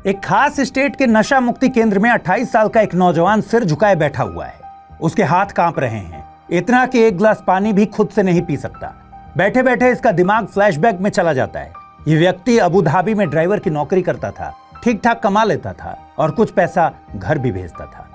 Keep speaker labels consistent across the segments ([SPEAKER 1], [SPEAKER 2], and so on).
[SPEAKER 1] एक खास स्टेट के नशा मुक्ति केंद्र में 28 साल का एक नौजवान सिर झुकाए बैठा हुआ है। उसके हाथ कांप रहे हैं, इतना कि एक गिलास पानी भी खुद से नहीं पी सकता। बैठे बैठे इसका दिमाग फ्लैशबैक में चला जाता है। ये व्यक्ति अबू धाबी में ड्राइवर की नौकरी करता था, ठीक ठाक कमा लेता था और कुछ पैसा घर भी भेजता था।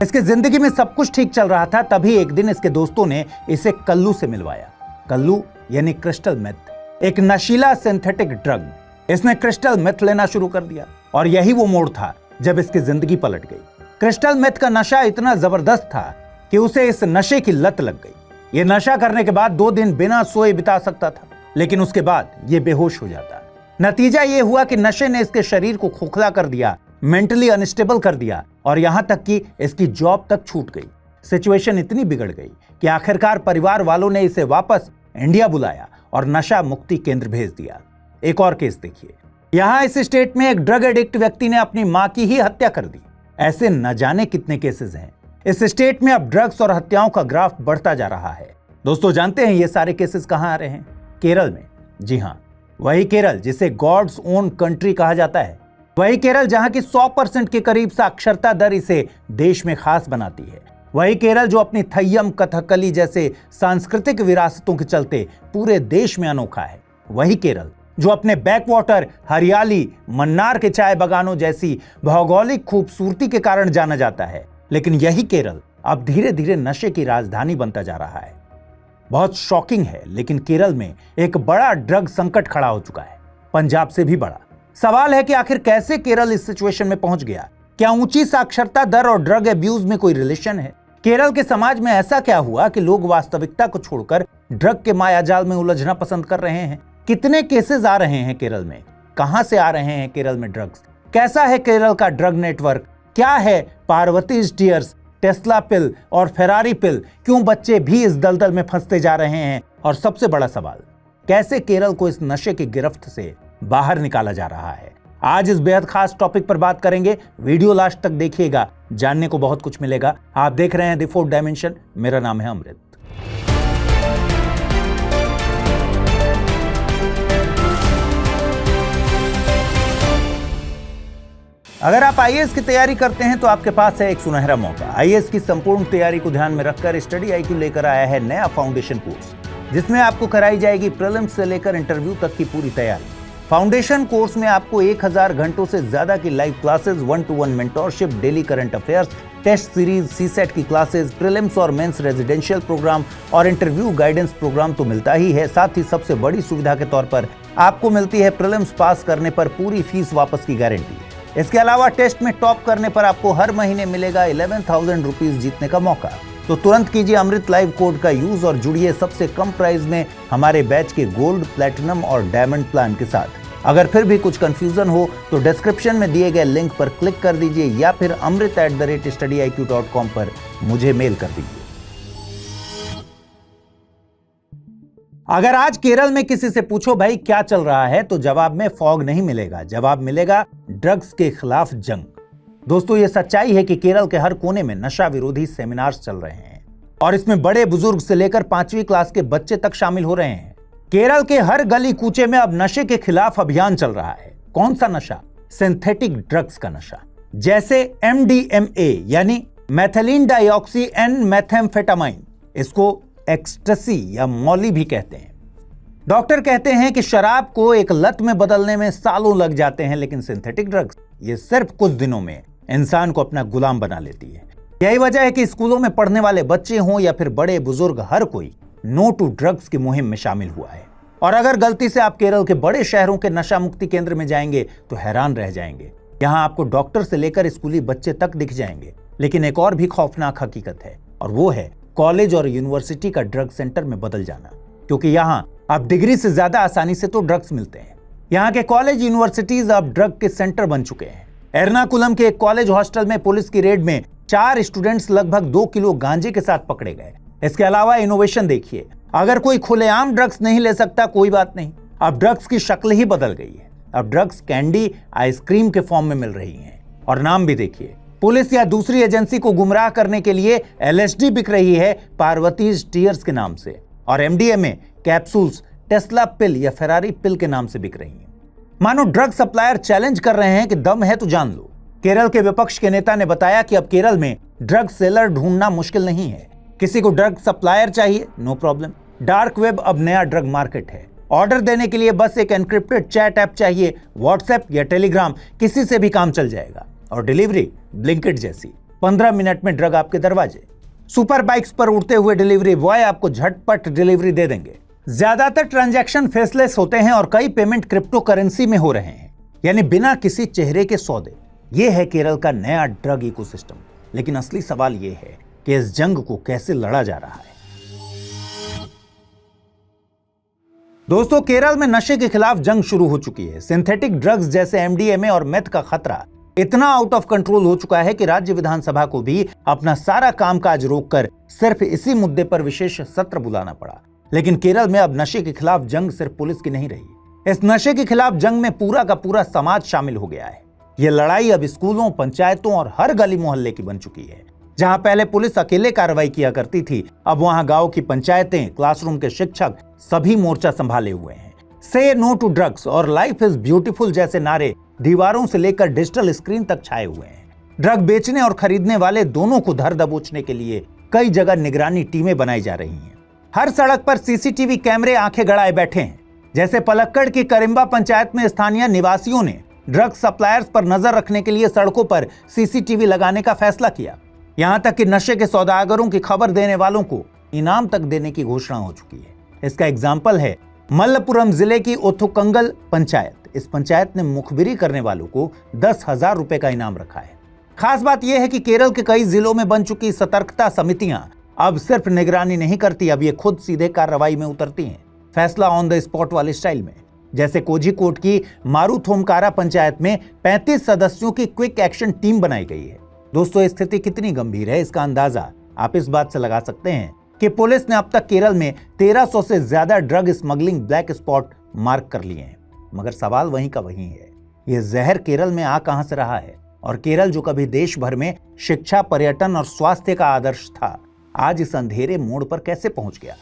[SPEAKER 1] इसकी जिंदगी में सब कुछ ठीक चल रहा था, तभी एक दिन इसके दोस्तों ने इसे कल्लू से मिलवाया। कल्लू यानी क्रिस्टल मेथ, एक नशीला सिंथेटिक ड्रग। इसने क्रिस्टल मेथ लेना शुरू कर दिया और यही वो मोड़ था जब इसकी जिंदगी पलट गई। क्रिस्टल मेथ का नशा इतना जबरदस्त था कि उसे इस नशे की लत लग गई। ये नशा करने के बाद 2 दिन बिना सोए बिता सकता था, लेकिन उसके बाद ये बेहोश हो जाता। नतीजा ये हुआ कि नशे ने इसके शरीर को खोखला कर दिया, मेंटली अनस्टेबल कर दिया और यहां तक कि इसकी जॉब तक छूट गई। सिचुएशन इतनी बिगड़ गई कि आखिरकार परिवार वालों ने इसे वापस इंडिया बुलाया और नशा मुक्ति केंद्र भेज दिया। एक और केस देखिए। यहां इस स्टेट में एक ड्रग एडिक्ट व्यक्ति ने अपनी मां की ही हत्या कर दी। ऐसे न जाने कितने केसेस हैं। इस स्टेट में अब ड्रग्स और हत्याओं का ग्राफ बढ़ता जा रहा है। दोस्तों, जानते हैं ये सारे केसेस कहां आ रहे हैं? केरल में। जी हां, वही केरल जिसे गॉड्स ओन कंट्री कहा जाता है। वही केरल जहां की 100% के करीब साक्षरता दर इसे देश में खास बनाती है। वही केरल जो अपनी थय्यम, कथकली जैसे सांस्कृतिक विरासतों के चलते पूरे देश में अनोखा है। वही केरल जो अपने बैकवाटर, हरियाली, मन्नार के चाय बागानों जैसी भौगोलिक खूबसूरती के कारण जाना जाता है। लेकिन यही केरल अब धीरे धीरे नशे की राजधानी बनता जा रहा है। बहुत शॉकिंग है, लेकिन केरल में एक बड़ा ड्रग संकट खड़ा हो चुका है, पंजाब से भी बड़ा। सवाल है कि आखिर कैसे केरल इस सिचुएशन में पहुंच गया? क्या ऊंची साक्षरता दर और ड्रग एब्यूज में कोई रिलेशन है? केरल के समाज में ऐसा क्या हुआ कि लोग वास्तविकता को छोड़कर ड्रग के मायाजाल में उलझना पसंद कर रहे हैं? कितने केसेस आ रहे हैं केरल में? कहां से आ रहे हैं केरल में ड्रग्स? कैसा है केरल का ड्रग नेटवर्क? क्या है पार्वतीज टीयर्स, टेस्ला पिल और फेरारी पिल? क्यों बच्चे भी इस दलदल में फंसते जा रहे हैं? और सबसे बड़ा सवाल, कैसे केरल को इस नशे की गिरफ्त से बाहर निकाला जा रहा है? आज इस बेहद खास टॉपिक पर बात करेंगे। वीडियो लास्ट तक देखिएगा, जानने को बहुत कुछ मिलेगा। आप देख रहे हैं द फोर्थ डायमेंशन। मेरा नाम है अमृत। अगर आप आईएएस की तैयारी करते हैं तो आपके पास है एक सुनहरा मौका। आईएएस की संपूर्ण तैयारी को ध्यान में रखकर स्टडी IQ लेकर आया है नया फाउंडेशन कोर्स, जिसमें आपको कराई जाएगी प्रीलिम्स से लेकर इंटरव्यू तक की पूरी तैयारी। फाउंडेशन कोर्स में आपको 1000 घंटों से ज्यादा की live classes, 1-to-1 mentorship, daily current affairs, test series, CSAT की क्लासेस, प्रीलिम्स और मेंस रेजिडेंशियल प्रोग्राम और इंटरव्यू गाइडेंस प्रोग्राम तो मिलता ही है। साथ ही सबसे बड़ी सुविधा के तौर पर आपको मिलती है प्रीलिम्स पास करने पर पूरी फीस वापस की गारंटी। इसके अलावा टेस्ट में टॉप करने पर आपको हर महीने मिलेगा 11,000 रुपीज जीतने का मौका। तो तुरंत कीजिए अमृत लाइव कोड का यूज और जुड़िए सबसे कम प्राइस में हमारे बैच के गोल्ड, प्लैटिनम और डायमंड प्लान के साथ। अगर फिर भी कुछ कंफ्यूजन हो तो डिस्क्रिप्शन में दिए गए लिंक पर क्लिक कर दीजिए या फिर amrit@studiiq.com पर मुझे मेल कर दीजिए। अगर आज केरल में किसी से पूछो भाई क्या चल रहा है, तो जवाब में फॉग नहीं मिलेगा, जवाब मिलेगा ड्रग्स के खिलाफ जंग। दोस्तों, ये सच्चाई है कि केरल के हर कोने में नशा विरोधी सेमिनार्स चल रहे हैं और इसमें बड़े बुजुर्ग से लेकर 5वीं क्लास के बच्चे तक शामिल हो रहे हैं। केरल के हर गली कूचे में अब नशे के खिलाफ अभियान चल रहा है। कौन सा नशा? सिंथेटिक ड्रग्स का नशा, जैसे MDMA यानी मैथिलीन डाइऑक्सी एन मेथेम्फेटामाइन। इसको एक्सटेसी या मौली भी कहते हैं। डॉक्टर कहते हैं कि शराब को एक लत में बदलने में सालों लग जाते हैं, लेकिन सिंथेटिक ड्रग्स ये सिर्फ कुछ दिनों में इंसान को अपना गुलाम बना लेती है। यही वजह है कि स्कूलों में पढ़ने वाले बच्चे हों या फिर बड़े बुजुर्ग, हर कोई नो टू ड्रग्स की मुहिम में शामिल हुआ है। और अगर गलती से आप केरल के बड़े शहरों के नशा मुक्ति केंद्र में जाएंगे तो हैरान रह जाएंगे। यहां आपको डॉक्टर से लेकर स्कूली बच्चे तक दिख जाएंगे। लेकिन एक और भी खौफनाक हकीकत है, और वो है कॉलेज और यूनिवर्सिटी का ड्रग सेंटर में बदल जाना। क्योंकि यहां अब डिग्री से ज्यादा आसानी से तो ड्रग्स मिलते हैं। यहाँ के कॉलेज, यूनिवर्सिटीज अब ड्रग के सेंटर बन चुके हैं। एर्नाकुलम के एक कॉलेज हॉस्टल में पुलिस की रेड में 4 स्टूडेंट्स लगभग 2 किलो गांजे के साथ पकड़े गए। इसके अलावा इनोवेशन देखिए, अगर कोई खुलेआम ड्रग्स नहीं ले सकता कोई बात नहीं, अब ड्रग्स की शक्ल ही बदल गई है। अब ड्रग्स कैंडी, आइसक्रीम के फॉर्म में मिल रही हैं। और नाम भी देखिए, पुलिस या दूसरी एजेंसी को गुमराह करने के लिए LSD बिक रही है पार्वतीज टीयर्स के नाम से, और MDMA कैप्सूल्स टेस्ला पिल या फेरारी पिल के नाम से बिक रही हैं। मानो ड्रग सप्लायर चैलेंज कर रहे हैं कि दम है तो जान लो। केरल के विपक्ष के नेता ने बताया कि अब केरल में ड्रग सेलर ढूंढना मुश्किल नहीं है। किसी को ड्रग सप्लायर चाहिए, नो प्रॉब्लम। डार्क वेब अब नया ड्रग मार्केट है। ऑर्डर देने के लिए बस एक एनक्रिप्टेड चैट ऐप चाहिए, व्हाट्सएप या टेलीग्राम, किसी से भी काम चल जाएगा। और डिलीवरी ब्लिंकिट जैसी, 15 मिनट में ड्रग आपके दरवाजे। सुपर बाइक्स पर उड़ते हुए डिलीवरी बॉय आपको झटपट डिलीवरी दे देंगे। ज्यादातर ट्रांजैक्शन फेसलेस होते हैं और कई पेमेंट क्रिप्टो करेंसी में हो रहे हैं, यानी बिना किसी चेहरे के सौदे। यह है केरल का नया ड्रग इकोसिस्टम। लेकिन असली सवाल यह है कि इस जंग को कैसे लड़ा जा रहा है। दोस्तों, केरल में नशे के खिलाफ जंग शुरू हो चुकी है। सिंथेटिक ड्रग्स जैसे एमडीएमए और मेथ का खतरा इतना आउट ऑफ कंट्रोल हो चुका है कि राज्य विधानसभा को भी अपना सारा कामकाज रोककर सिर्फ इसी मुद्दे पर विशेष सत्र बुलाना पड़ा। लेकिन केरल में अब नशे के खिलाफ जंग सिर्फ पुलिस की नहीं रही। इस नशे के खिलाफ जंग में पूरा का पूरा समाज शामिल हो गया है। यह लड़ाई अब स्कूलों, पंचायतों और हर गली मोहल्ले की बन चुकी है। जहां पहले पुलिस अकेले कार्रवाई किया करती थी, अब वहां गांव की पंचायतें, क्लासरूम के शिक्षक सभी मोर्चा संभाले हुए हैं। से नो टू ड्रग्स और लाइफ इज ब्यूटीफुल जैसे नारे दीवारों से लेकर डिजिटल स्क्रीन तक छाए हुए हैं। ड्रग बेचने और खरीदने वाले दोनों को धर दबोचने के लिए कई जगह निगरानी टीमें बनाई जा रही हैं। हर सड़क पर सीसीटीवी कैमरे आंखें गड़ाए बैठे हैं। जैसे पलक्कड़ की करिम्बा पंचायत में स्थानीय निवासियों ने ड्रग सप्लायर्स पर नजर रखने के लिए सड़कों पर सीसीटीवी लगाने का फैसला किया। यहां तक कि नशे के सौदागरों की खबर देने वालों को इनाम तक देने की घोषणा हो चुकी है। इसका एग्जाम्पल है मल्लपुरम जिले की ओथुकंगल पंचायत। इस पंचायत ने मुखबिरी करने वालों को 10,000 रुपए का इनाम रखा है। खास बात यह है कि केरल के कई जिलों में बन चुकी सतर्कता समितियां अब सिर्फ निगरानी नहीं करती, अब ये खुद सीधे कार्रवाई में उतरती हैं, फैसला ऑन द स्पॉट वाले स्टाइल में। जैसे कोझिकोड की मारुथोमकारा पंचायत में 35 सदस्यों की क्विक एक्शन टीम बनाई गई है। दोस्तों, स्थिति कितनी गंभीर है इसका अंदाजा आप इस बात से लगा सकते हैं कि पुलिस ने अब तक केरल में 1300 से ज्यादा drug smuggling black spot mark कर लिए हैं। मगर सवाल वहीं का वहीं है, यह जहर केरल में आ कहां से रहा है? और केरल जो कभी देश भर में शिक्षा, पर्यटन और स्वास्थ्य का आदर्श था, आज इस अंधेरे मोड़ पर कैसे पहुंच गया?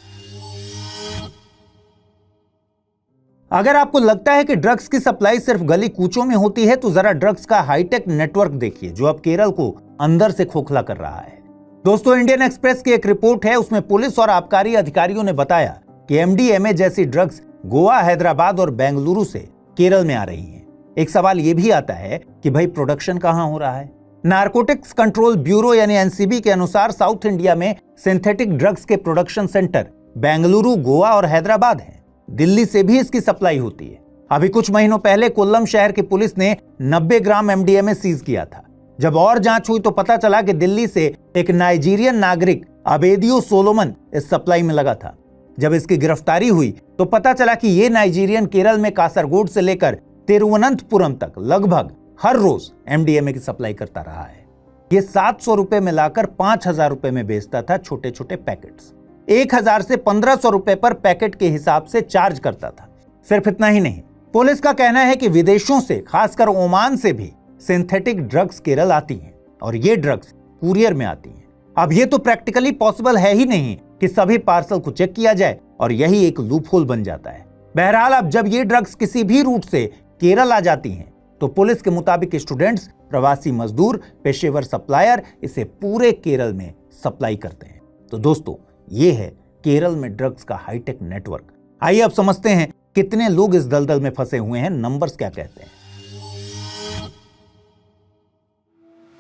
[SPEAKER 1] अगर आपको लगता है कि ड्रग्स की सप्लाई सिर्फ गली कूचों में होती है, तो जरा ड्रग्स का हाईटेक नेटवर्क देखिए जो अब केरल को अंदर से खोखला कर रहा है। दोस्तों, इंडियन एक्सप्रेस की एक रिपोर्ट है, उसमें पुलिस और आबकारी अधिकारियों ने बताया कि एमडीएमए जैसी ड्रग्स गोवा, हैदराबाद और बेंगलुरु से केरल में आ रही हैं। एक सवाल यह भी आता है कि भाई प्रोडक्शन कहां हो रहा है? नारकोटिक्स कंट्रोल ब्यूरो यानी एनसीबी के अनुसार साउथ इंडिया में सिंथेटिक ड्रग्स के प्रोडक्शन सेंटर बेंगलुरु, गोवा और हैदराबाद हैं। दिल्ली से भी इसकी सप्लाई होती है। अभी कुछ महीनों पहले कोल्लम शहर की पुलिस ने 90 ग्राम एमडीएमए सीज किया था। जब और जांच हुई तो पता चला कि दिल्ली से एक नाइजीरियन नागरिक अबेदियो सोलोमन इस सप्लाई में लगा था। जब इसकी गिरफ्तारी हुई तो पता चला कि यह नाइजीरियन केरल में कासरगोड से लेकर तिरुवनंतपुरम तक लगभग हर रोज एमडीएमए की सप्लाई करता रहा है। यह 700 रुपए में लाकर 5,000 रुपए में बेचता था छोटे छोटे पैकेट्स। 1,000 से 1,500 रुपए पर पैकेट के हिसाब से चार्ज करता था। सिर्फ इतना ही नहीं, पुलिस का कहना है कि विदेशों से, खासकर ओमान से भी सिंथेटिक ड्रग्स केरल आती हैं और ये ड्रग्स कुरियर में आती हैं। अब ये तो प्रैक्टिकली पॉसिबल है ही नहीं कि सभी पार्सल को चेक किया जाए और यही एक लूपहोल बन जाता है। बहरहाल, अब जब ये ड्रग्स किसी भी रूट से केरल आ जाती हैं तो पुलिस के मुताबिक स्टूडेंट्स, प्रवासी मजदूर, पेशेवर सप्लायर इसे पूरे केरल में सप्लाई करते हैं। तो दोस्तों, ये है केरल में ड्रग्स का हाईटेक नेटवर्क। आइए अब समझते हैं कितने लोग इस दलदल में फंसे हुए हैं, नंबर्स क्या कहते हैं।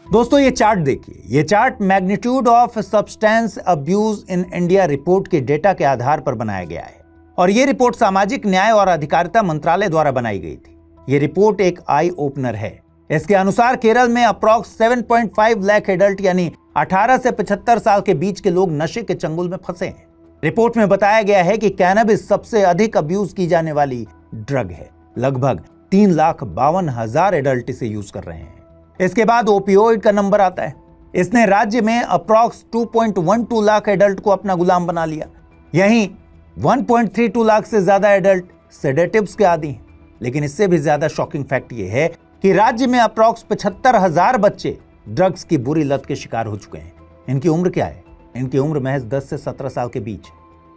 [SPEAKER 1] दोस्तों, ये चार्ट देखिए। ये chart magnitude of substance abuse in India report के डेटा के आधार पर बनाया गया है और ये रिपोर्ट सामाजिक न्याय और अधिकारिता मंत्रालय द्वारा बनाई गई थी। ये रिपोर्ट एक आई ओपनर है। इसके अनुसार केरल में अप्रॉक्स 7.5 लाख एडल्ट यानी 18 से 75 साल के बीच के लोग नशे के चंगुल में फंसे हैं। रिपोर्ट में बताया गया है कि कैनबिस सबसे अधिक अब्यूज की जाने वाली ड्रग है। लगभग 3,52,000 एडल्ट इसे यूज कर रहे हैं। इसके बाद ओपियोइड का नंबर आता है। इसने राज्य में अप्रॉक्स 2.12 लाख एडल्ट को अपना गुलाम बना लिया। यहीं 1.32 लाख से ज्यादा एडल्ट सेडेटिव्स के आदी हैं। लेकिन इससे भी ज्यादा शॉकिंग फैक्ट यह है कि राज्य में अप्रॉक्स 75,000 बच्चे ड्रग्स की बुरी लत के शिकार हो चुके हैं। इनकी उम्र क्या है? इनकी उम्र महज 10 से 17 साल के बीच।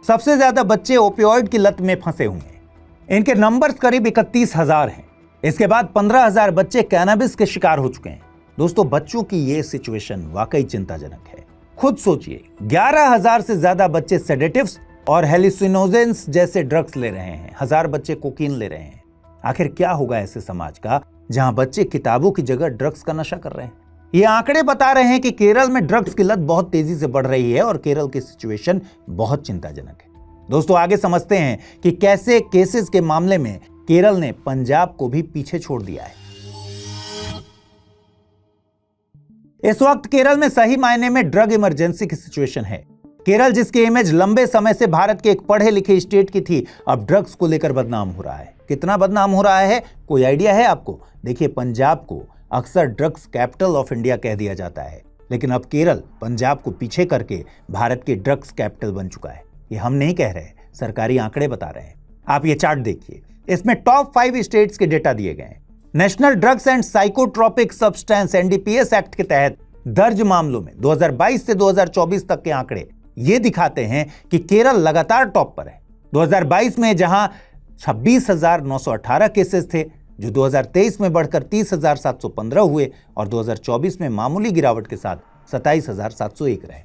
[SPEAKER 1] सबसे ज्यादा बच्चे ओपियोइड की लत में फंसे हुए हैं। इनके नंबर्स करीब 31,000 हैं। इसके बाद 15,000 बच्चे कैनबिस के शिकार हो चुके हैं। दोस्तों, बच्चों की ये सिचुएशन वाकई चिंताजनक है। खुद सोचिए, 11,000 से ज्यादा बच्चे सेडेटिव्स और हेलुसिनोजेंस जैसे ड्रग्स ले रहे हैं, 1000 बच्चे कोकीन ले रहे हैं। आखिर क्या होगा ऐसे समाज का जहां बच्चे किताबों की जगह ड्रग्स का नशा कर रहे हैं? ये आंकड़े बता रहे हैं कि केरल में ड्रग्स की लत बहुत तेजी से बढ़ रही है और केरल की सिचुएशन बहुत चिंताजनक है। दोस्तों, आगे समझते हैं कि कैसे केसेस के मामले में केरल ने पंजाब को भी पीछे छोड़ दिया है। इस वक्त केरल में सही मायने में ड्रग इमरजेंसी की सिचुएशन है। केरल, जिसकी इमेज लंबे समय से भारत के एक पढ़े लिखे स्टेट की थी, अब ड्रग्स को लेकर बदनाम हो रहा है। कितना बदनाम हो रहा है, कोई आइडिया है आपको? देखिए, पंजाब को अक्सर ड्रग्स कैपिटल ऑफ इंडिया कह दिया जाता है, लेकिन अब केरल पंजाब को पीछे करके भारत की ड्रग्स कैपिटल बन चुका है। ये हम नहीं कह रहे, सरकारी आंकड़े बता रहे हैं। आप ये चार्ट देखिए, इसमें टॉप 5 स्टेट्स के डेटा दिए गए हैं। National drugs and psychotropic substance NDPS act के तहत दर्ज मामलों में 2022 से 2024 तक के आंकड़े ये दिखाते हैं कि केरल लगातार टॉप पर है। 2022 में जहां 26,918 केसेस थे, जो 2023 में बढ़कर 30,715 हुए और 2024 में मामूली गिरावट के साथ 27,701 रहे।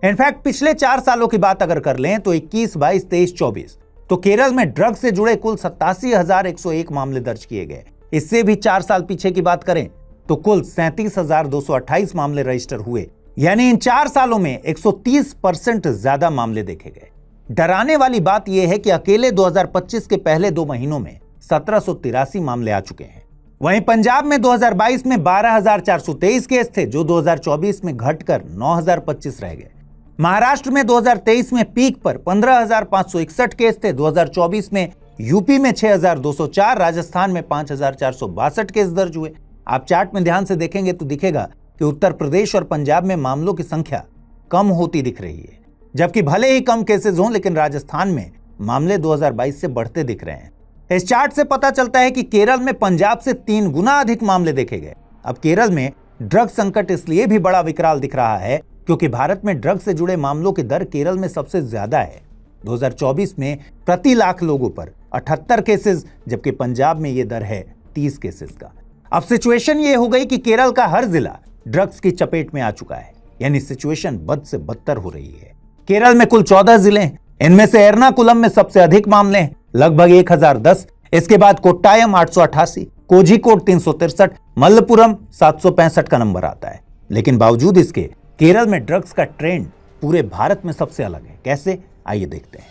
[SPEAKER 1] इनफैक्ट पिछले 4 सालों की बात अगर कर लें तो 21, 22, 23, 24 तो केरल में ड्रग से जुड़े कुल 87,101 मामले दर्ज किए गए। इससे भी 4 साल पीछे की बात करें तो कुल 37,228 मामले रजिस्टर हुए। यानी इन 4 सालों में 130% ज्यादा मामले देखे गए। डराने वाली बात यह है कि अकेले 2025 के पहले 2 महीनों में 1783 मामले आ चुके हैं। वहीं पंजाब में 2022 में 12,423 केस थे, जो 2024 में घटकर 9,025 रह गए। महाराष्ट्र में 2023 में पीक पर 15,561 केस थे, 2024 में यूपी में 6,204, राजस्थान में 5,462 केस दर्ज हुए। आप चार्ट में ध्यान से देखेंगे तो दिखेगा कि उत्तर प्रदेश और पंजाब में मामलों की संख्या कम होती दिख रही है, जबकि भले ही कम केसेस हों, लेकिन राजस्थान में मामले 2022 से बढ़ते दिख रहे हैं। इस चार्ट से पता चलता है कि केरल में पंजाब से 3 गुना अधिक मामले देखे गए। अब केरल में ड्रग संकट इसलिए भी बड़ा विकराल दिख रहा है क्योंकि भारत में ड्रग से जुड़े मामलों की दर केरल में सबसे ज्यादा है। 2024 में प्रति लाख लोगों पर 78 केसेस, जबकि पंजाब में यह दर है 30 केसेस का। अब सिचुएशन ये हो गई कि केरल का हर जिला ड्रग्स की चपेट में आ चुका है, यानी सिचुएशन बद से बदतर हो रही है। केरल में कुल 14 जिले हैं, इनमें से एर्नाकुलम में सबसे अधिक मामले हैं, लगभग 1010। इसके बाद कोट्टायम 888, कोझिकोड 363, मल्लपुरम 765 का नंबर आता है। लेकिन बावजूद इसके केरल में ड्रग्स का ट्रेंड पूरे भारत में सबसे अलग है। कैसे, आइए देखते हैं।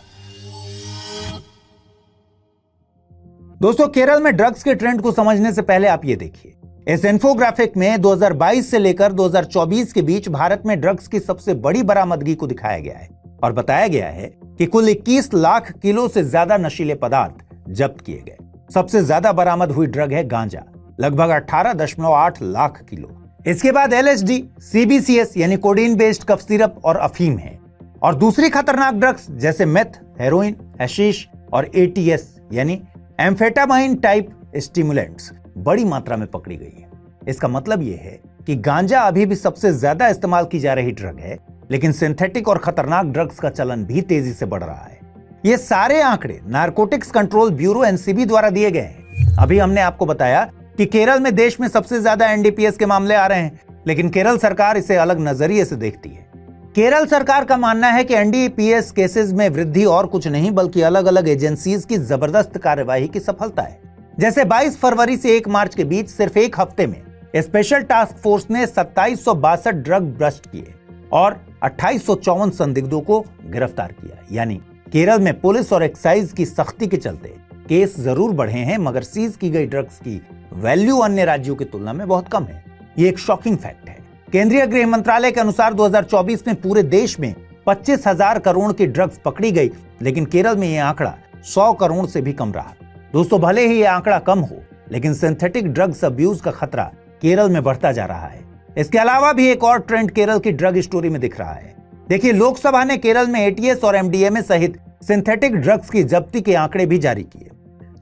[SPEAKER 1] दोस्तों, केरल में ड्रग्स के ट्रेंड को समझने से पहले आप ये देखिए, इस इन्फोग्राफिक में 2022 से लेकर 2024 के बीच भारत में ड्रग्स की सबसे बड़ी बरामदगी को दिखाया गया है और बताया गया है कि कुल 21 लाख किलो से ज्यादा नशीले पदार्थ जब्त किए गए। सबसे ज्यादा बरामद हुई ड्रग है गांजा, लगभग 18.8 लाख किलो। इसके बाद LSD, CBCS यानी कोडीन बेस्ड कफ सिरप और अफीम है। और दूसरी खतरनाक ड्रग्स जैसे मेथ, हेरोइन, हशीश और ATS यानी एम्फेटामाइन टाइप स्टिमुलेंट्स बड़ी मात्रा में पकड़ी गई है। इसका मतलब यह है कि गांजा अभी भी सबसे ज्यादा इस्तेमाल की जा रही ड्रग है, लेकिन सिंथेटिक और खतरनाक ड्रग्स का चलन भी तेजी से बढ़ रहा है। ये सारे आंकड़े नारकोटिक्स कंट्रोल ब्यूरो NCB द्वारा दिए गए हैं। अभी हमने आपको बताया कि केरल में देश में सबसे ज्यादा NDPS के मामले आ रहे हैं, लेकिन केरल सरकार इसे अलग नजरिए से देखती है। केरल सरकार का मानना है कि NDPS केसेस में वृद्धि और कुछ नहीं बल्कि अलग अलग एजेंसीज की जबरदस्त कार्यवाही की सफलता है। जैसे 22 फरवरी से 1 मार्च के बीच सिर्फ एक हफ्ते में स्पेशल टास्क फोर्स ने 2762 ड्रग ब्रस्ट किए और 2854 संदिग्धों को गिरफ्तार किया। यानी केरल में पुलिस और एक्साइज की सख्ती के चलते केस जरूर बढ़े हैं, मगर सीज की गई ड्रग्स की वैल्यू अन्य राज्यों की तुलना में बहुत कम है। ये एक शॉकिंग फैक्ट है। केंद्रीय गृह मंत्रालय के अनुसार 2024 में पूरे देश में 25,000 करोड़ की ड्रग्स पकड़ी गई, लेकिन केरल में यह आंकड़ा 100 करोड़ से भी कम रहा। दोस्तों, भले ही यह आंकड़ा कम हो, लेकिन सिंथेटिक ड्रग्स अब्यूज का खतरा केरल में बढ़ता जा रहा है। इसके अलावा भी एक और ट्रेंड केरल की ड्रग स्टोरी में दिख रहा है। देखिए, लोकसभा ने केरल में ATS और MDMA सहित सिंथेटिक ड्रग्स की जब्ती के आंकड़े भी जारी किए।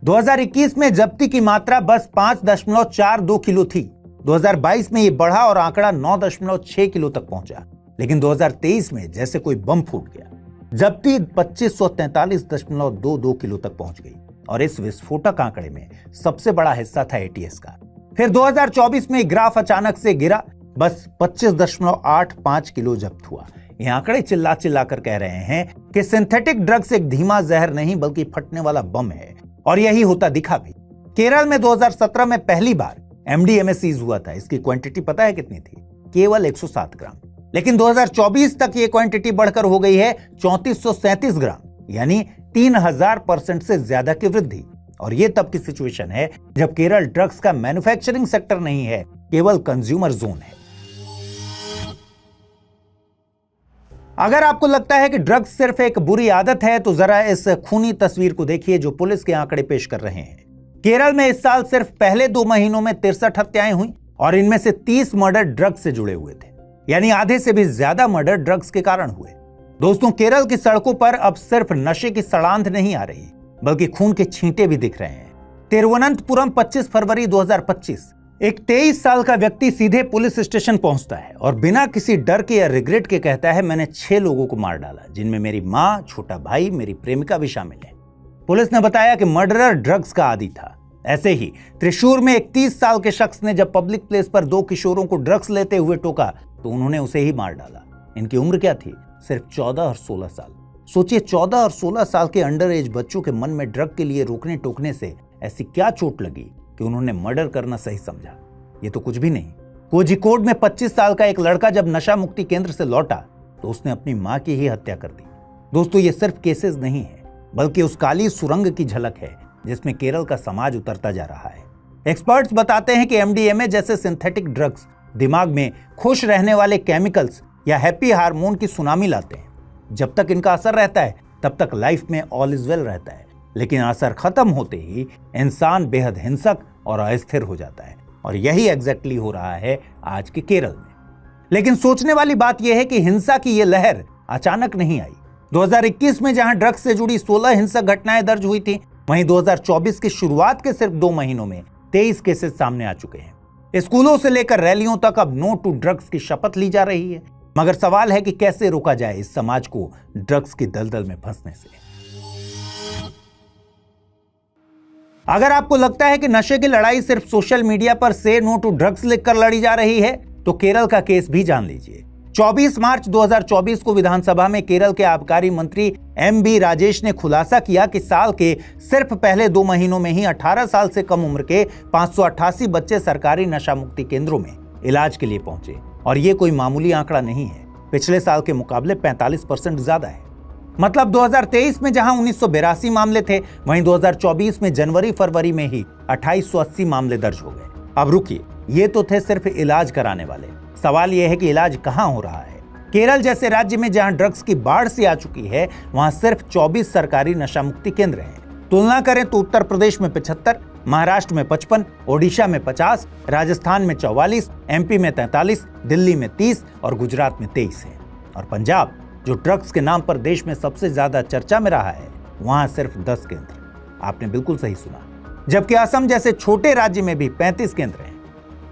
[SPEAKER 1] 2021 में जब्ती की मात्रा बस 5.42 किलो थी। 2022 में यह बढ़ा और आंकड़ा 9.6 किलो तक पहुंचा। लेकिन 2023 में जैसे कोई बम फूट गया, जब्ती 2543.22 किलो तक पहुंच गई। और इस विस्फोटक आंकड़े में सबसे बड़ा हिस्सा था एटीएस का। फिर 2024 में ग्राफ अचानक से गिरा, बस 25.85 किलो जब्त हुआ। ये आंकड़े चिल्ला चिल्ला कर कह रहे हैं कि सिंथेटिक ड्रग्स एक धीमा जहर नहीं बल्कि फटने वाला बम है, और यही होता दिखा भी। केरल में 2017 में पहली बार एमडीएमए सीज हुआ था। इसकी क्वांटिटी पता है कितनी थी? केवल 107 ग्राम। लेकिन 2024 तक ये क्वांटिटी बढ़कर हो गई है 3437 ग्राम, यानी 3000% से ज्यादा की वृद्धि। और ये तब की सिचुएशन है जब केरल ड्रग्स का मैन्युफैक्चरिंग सेक्टर नहीं है, केवल कंज्यूमर जोन है। अगर आपको लगता है कि ड्रग्स सिर्फ एक बुरी आदत है तो जरा इस खूनी तस्वीर को देखिए जो पुलिस के आंकड़े पेश कर रहे हैं। केरल में इस साल सिर्फ पहले 2 महीनों में 63 हत्याएं हुई और इनमें से 30 मर्डर ड्रग्स से जुड़े हुए थे, यानी आधे से भी ज्यादा मर्डर ड्रग्स के कारण हुए। दोस्तों, केरल की सड़कों पर अब सिर्फ नशे की सड़ांध नहीं आ रही, बल्कि खून के छींटे भी दिख रहे हैं। तिरुवनंतपुरम 25 फरवरी 2025, एक 23 साल का व्यक्ति सीधे पुलिस स्टेशन पहुंचता है और बिना किसी डर के या रिग्रेट के कहता है, मैंने 6 लोगों को मार डाला, जिनमें मेरी मां, छोटा भाई, मेरी प्रेमिका भी शामिल है। पुलिस ने बताया कि मर्डरर ड्रग्स का आदी था। ऐसे ही त्रिशूर में एक 30 साल के शख्स ने जब पब्लिक प्लेस पर 2 किशोरों को ड्रग्स लेते हुए टोका तो उन्होंने उसे ही मार डाला। इनकी उम्र क्या थी? सिर्फ 14 और 16 साल। सोचिए, 14 और 16 साल के अंडर एज बच्चों के मन में ड्रग के लिए रोकने टोकने से ऐसी क्या चोट लगी कि उन्होंने मर्डर करना सही समझा? ये तो कुछ भी नहीं। कोझिकोड में 25 साल का एक लड़का जब नशा मुक्ति केंद्र से लौटा तो उसने अपनी मां की ही हत्या कर दी। दोस्तों, ये सिर्फ केसेस नहीं है, बल्कि उस काली सुरंग की झलक है जिसमें केरल का समाज उतरता जा रहा है। एक्सपर्ट्स बताते हैं कि एमडीएमए जैसे सिंथेटिक ड्रग्स दिमाग में खुश रहने वाले केमिकल्स या हैप्पी हार्मोन की सुनामी लाते हैं। जब तक इनका असर रहता है तब तक लाइफ में ऑल इज वेल रहता है, लेकिन असर खत्म होते ही इंसान बेहद हिंसक और अस्थिर हो जाता है। और यही एग्जैक्टली हो रहा है आज के केरल में। लेकिन सोचने वाली बात यह है कि हिंसा की यह लहर अचानक नहीं आई। 2021 में जहां ड्रग्स से जुड़ी 16 हिंसक घटनाएं दर्ज हुई थी, वहीं 2024 की शुरुआत के सिर्फ 2 महीनों में 23 केसेस सामने आ चुके हैं। स्कूलों से लेकर रैलियों तक अब नो टू ड्रग्स की शपथ ली जा रही है। मगर सवाल है कि कैसे रोका जाए इस समाज को ड्रग्स की दलदल में फंसने से। अगर आपको लगता है कि नशे की लड़ाई सिर्फ सोशल मीडिया पर से नो टू ड्रग्स लिखकर लड़ी जा रही है, तो केरल का केस भी जान लीजिए। 24 मार्च 2024 को विधानसभा में केरल के आबकारी मंत्री एम.बी. राजेश ने खुलासा किया कि साल के सिर्फ पहले 2 महीनों में ही 18 साल से कम उम्र के 588 बच्चे सरकारी नशा मुक्ति केंद्रों में इलाज के लिए पहुंचे। और ये कोई मामूली आंकड़ा नहीं है, पिछले साल के मुकाबले 45% ज्यादा है। मतलब 2023 में जहां 1982 मामले थे, वहीं 2024 में जनवरी फरवरी में ही 2880 मामले दर्ज हो गए। अब रुकिए, ये तो थे सिर्फ इलाज कराने वाले। सवाल यह है कि इलाज कहां हो रहा है? केरल जैसे राज्य में जहां ड्रग्स की बाढ़ सी आ चुकी है, वहां सिर्फ 24 सरकारी नशा मुक्ति केंद्र हैं। तुलना करें तो उत्तर प्रदेश में 75, महाराष्ट्र में 55, ओडिशा में 50, राजस्थान में 44, एमपी में 43, दिल्ली में 30 और गुजरात में 23 है। और पंजाब, जो ड्रग्स के नाम पर देश में सबसे ज्यादा चर्चा में रहा है, वहां सिर्फ 10 केंद्र। आपने बिल्कुल सही सुना। जबकि असम जैसे छोटे राज्य में भी 35 केंद्र हैं।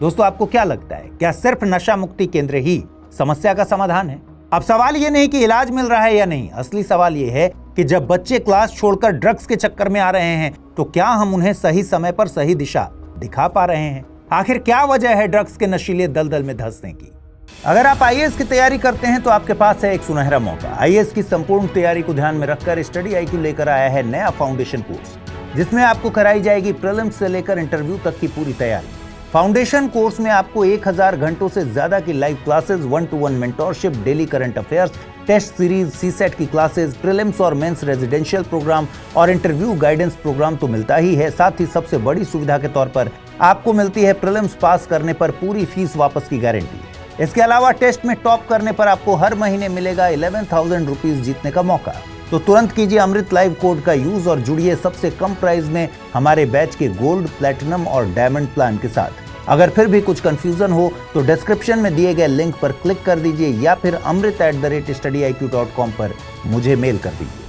[SPEAKER 1] दोस्तों, आपको क्या लगता है, क्या सिर्फ नशा मुक्ति केंद्र ही समस्या का समाधान है? अब सवाल ये नहीं कि इलाज मिल रहा है या नहीं, असली सवाल ये है कि जब बच्चे क्लास छोड़कर ड्रग्स के चक्कर में आ रहे हैं, तो क्या हम उन्हें सही समय पर सही दिशा दिखा पा रहे हैं? आखिर क्या वजह है ड्रग्स के नशीले दलदल में धंसने की? अगर आप आईएएस की तैयारी करते हैं तो आपके पास है एक सुनहरा मौका। आईएएस की संपूर्ण तैयारी को ध्यान में रखकर स्टडी IQ लेकर आया है नया फाउंडेशन कोर्स, जिसमें आपको कराई जाएगी प्रीलिम्स से लेकर इंटरव्यू तक की पूरी तैयारी। फाउंडेशन कोर्स में आपको 1000 घंटों से ज्यादा की live classes, 1-to-1 mentorship, daily current affairs, test series, CSAT की क्लासेस, प्रीलिम्स और मेंस रेजिडेंशियल प्रोग्राम और इंटरव्यू गाइडेंस प्रोग्राम तो मिलता ही है। साथ ही सबसे बड़ी सुविधा के तौर पर आपको मिलती है प्रीलिम्स पास करने पर पूरी फीस वापस की गारंटी। इसके अलावा टेस्ट में टॉप करने पर आपको हर महीने मिलेगा 11,000 रुपीज जीतने का मौका। तो तुरंत कीजिए अमृत लाइव कोड का यूज और जुड़िए सबसे कम प्राइस में हमारे बैच के गोल्ड, प्लैटिनम और डायमंड प्लान के साथ। अगर फिर भी कुछ कंफ्यूजन हो तो डिस्क्रिप्शन में दिए गए लिंक पर क्लिक कर दीजिए या फिर amrit@studiiq.com पर मुझे मेल कर दीजिए।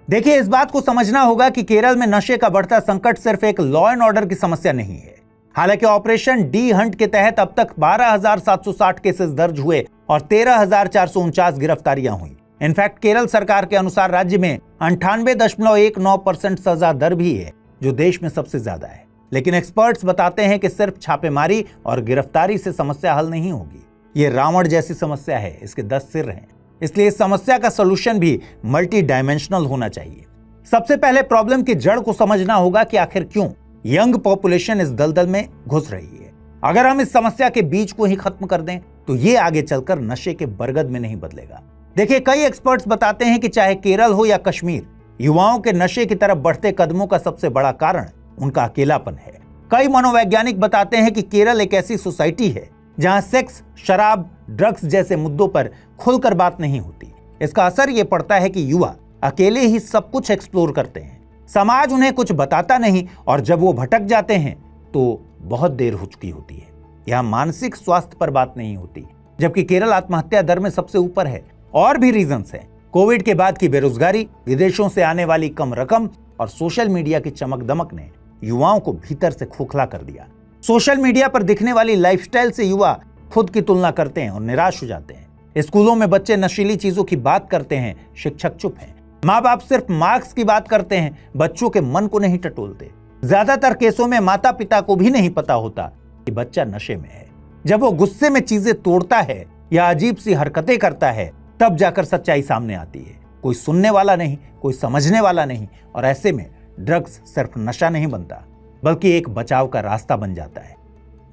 [SPEAKER 1] देखिए, इस बात को समझना होगा कि केरल में नशे का बढ़ता संकट सिर्फ एक लॉ एंड ऑर्डर की समस्या नहीं है। हालांकि ऑपरेशन डी हंट के तहत अब तक 12,760 केसेस दर्ज हुए और 13,449 गिरफ्तारियां हुई। इनफैक्ट केरल सरकार के अनुसार राज्य में 98.19% सजा दर भी है, जो देश में सबसे ज्यादा है। लेकिन एक्सपर्ट्स बताते हैं कि सिर्फ छापेमारी और गिरफ्तारी से समस्या हल नहीं होगी। ये रावण जैसी समस्या है, इसके 10 सिर हैं। इसलिए इस समस्या का सॉल्यूशन भी मल्टी डायमेंशनल होना चाहिए। सबसे पहले प्रॉब्लम की जड़ को समझना होगा कि आखिर क्यों यंग पॉपुलेशन इस दलदल में घुस रही है। अगर हम इस समस्या के बीज को ही खत्म कर दें तो ये आगे चलकर नशे के बरगद में नहीं बदलेगा। देखिए, कई एक्सपर्ट्स बताते हैं कि चाहे केरल हो या कश्मीर, युवाओं के नशे की तरफ बढ़ते कदमों का सबसे बड़ा कारण उनका अकेलापन है। कई मनोवैज्ञानिक बताते हैं कि केरल एक ऐसी सोसाइटी है जहां सेक्स, शराब, ड्रग्स जैसे मुद्दों पर खुलकर बात नहीं होती। इसका असर यह पड़ता है कि युवा अकेले ही सब कुछ एक्सप्लोर करते हैं। समाज उन्हें कुछ बताता नहीं और जब वो भटक जाते हैं तो बहुत देर हो चुकी होती है। यहाँ मानसिक स्वास्थ्य पर बात नहीं होती, जबकि केरल आत्महत्या दर में सबसे ऊपर है। और भी रीजंस हैं। कोविड के बाद की बेरोजगारी, विदेशों से आने वाली कम रकम और सोशल मीडिया की चमक दमक ने युवाओं को भीतर से खोखला कर दिया। सोशल मीडिया पर दिखने वाली लाइफस्टाइल से युवा खुद की तुलना करते हैं और निराश हो जाते हैं। स्कूलों में बच्चे नशीली चीजों की बात करते हैं, शिक्षक चुप हैं। माँ बाप सिर्फ मार्क्स की बात करते हैं, बच्चों के मन को नहीं टटोलते। ज्यादातर केसों में माता पिता को भी नहीं पता होता कि बच्चा नशे में है। जब वो गुस्से में चीजें तोड़ता है या अजीब सी हरकतें करता है, तब जाकर सच्चाई सामने आती है। कोई सुनने वाला नहीं, कोई समझने वाला नहीं, और ऐसे में ड्रग्स सिर्फ नशा नहीं बनता, बल्कि एक बचाव का रास्ता बन जाता है,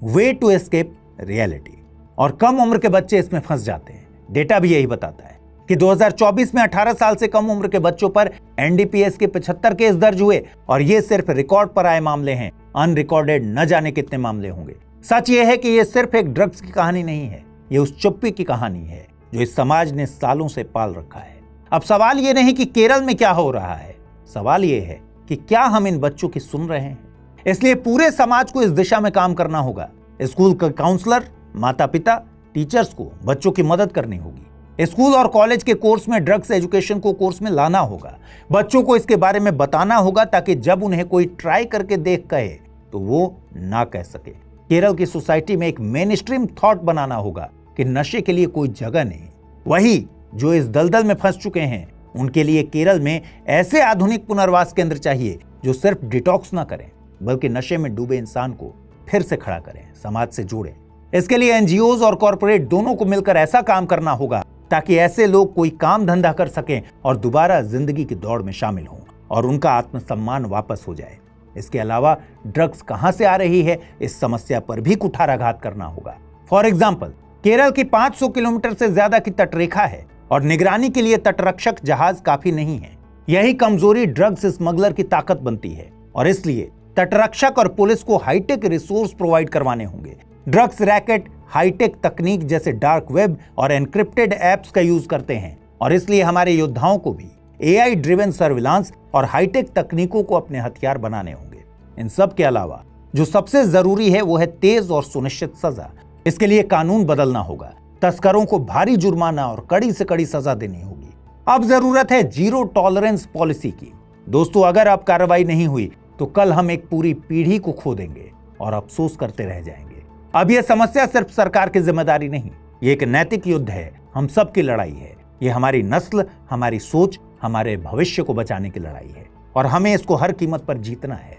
[SPEAKER 1] वे टू एस्केप रियलिटी। और कम उम्र के बच्चे इसमें फंस जाते हैं। डेटा भी यही बताता है कि 2024 में 18 साल से कम उम्र के बच्चों पर एनडीपीएस के 75 केस दर्ज हुए, और ये सिर्फ रिकॉर्ड पर आए मामले हैं। अनरिकॉर्डेड न जाने कितने मामले होंगे। सच ये है कि ये सिर्फ एक ड्रग्स की कहानी नहीं है, ये उस चुप्पी की कहानी है जो इस समाज ने सालों से पाल रखा है। अब सवाल ये नहीं कि केरल में क्या हो रहा है, सवाल ये है कि क्या हम इन बच्चों की सुन रहे हैं। इसलिए पूरे समाज को इस दिशा में काम करना होगा। स्कूल के काउंसलर, माता पिता, टीचर्स को बच्चों की मदद करनी होगी। स्कूल और कॉलेज के कोर्स में ड्रग्स एजुकेशन को कोर्स में लाना होगा। बच्चों को इसके बारे में बताना होगा ताकि जब उन्हें कोई ट्राई करके देख कहे तो वो ना कह सके। केरल की सोसाइटी में एक मेन स्ट्रीम थॉट बनाना होगा कि नशे के लिए कोई जगह नहीं। वही जो इस दलदल में फंस चुके हैं, उनके लिए केरल में ऐसे आधुनिक पुनर्वास केंद्र चाहिए जो सिर्फ डिटॉक्स ना करें, बल्कि नशे में डूबे इंसान को फिर से खड़ा करें, समाज से जोड़ें। इसके लिए एनजीओज और कॉर्पोरेट दोनों को मिलकर ऐसा काम करना होगा ताकि ऐसे लोग कोई काम धंधा कर सकें और दोबारा जिंदगी की दौड़ में शामिल हों और उनका आत्मसम्मान वापस हो जाए। इसके अलावा ड्रग्स कहां से आ रही है, इस समस्या पर भी कुठाराघात करना होगा। फॉर एग्जाम्पल, केरल की 500 किलोमीटर से ज्यादा की तटरेखा है और निगरानी के लिए तटरक्षक जहाज काफी नहीं है। यही कमजोरी ड्रग्स स्मगलर की ताकत बनती है और इसलिए तटरक्षक और पुलिस को हाईटेक रिसोर्स प्रोवाइड करवाने होंगे। ड्रग्स रैकेट हाईटेक तकनीक जैसे डार्क वेब और एनक्रिप्टेड एप्स का यूज करते हैं और इसलिए हमारे योद्धाओं को भी एआई ड्रिवन सर्विलांस और हाईटेक तकनीकों को अपने हथियार बनाने होंगे। इन सब के अलावा जो सबसे जरूरी है वो है तेज और सुनिश्चित सजा। इसके लिए कानून बदलना होगा। तस्करों को भारी जुर्माना और कड़ी से कड़ी सजा देनी होगी। अब जरूरत है जीरो टॉलरेंस पॉलिसी की। दोस्तों, अगर अब कार्रवाई नहीं हुई तो कल हम एक पूरी पीढ़ी को खो देंगे और अफसोस करते रह जाएंगे। अब यह समस्या सिर्फ सरकार की जिम्मेदारी नहीं, ये एक नैतिक युद्ध है। हम सब की लड़ाई है। ये हमारी नस्ल, हमारी सोच, हमारे भविष्य को बचाने की लड़ाई है और हमें इसको हर कीमत पर जीतना है।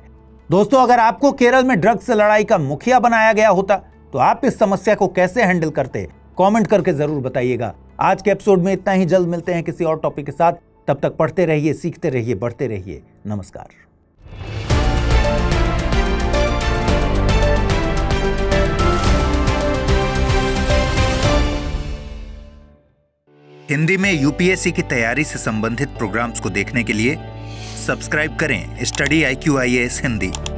[SPEAKER 1] दोस्तों, अगर आपको केरल में ड्रग्स से लड़ाई का मुखिया बनाया गया होता तो आप इस समस्या को कैसे हैंडल करते, कमेंट करके जरूर बताइएगा। आज के एपिसोड में इतना ही। जल्द मिलते हैं किसी और टॉपिक के साथ। तब तक पढ़ते रहिए, सीखते रहिए, बढ़ते रहिए। नमस्कार।
[SPEAKER 2] हिंदी में यूपीएससी की तैयारी से संबंधित प्रोग्राम्स को देखने के लिए सब्सक्राइब करें स्टडी IQ IAS हिंदी।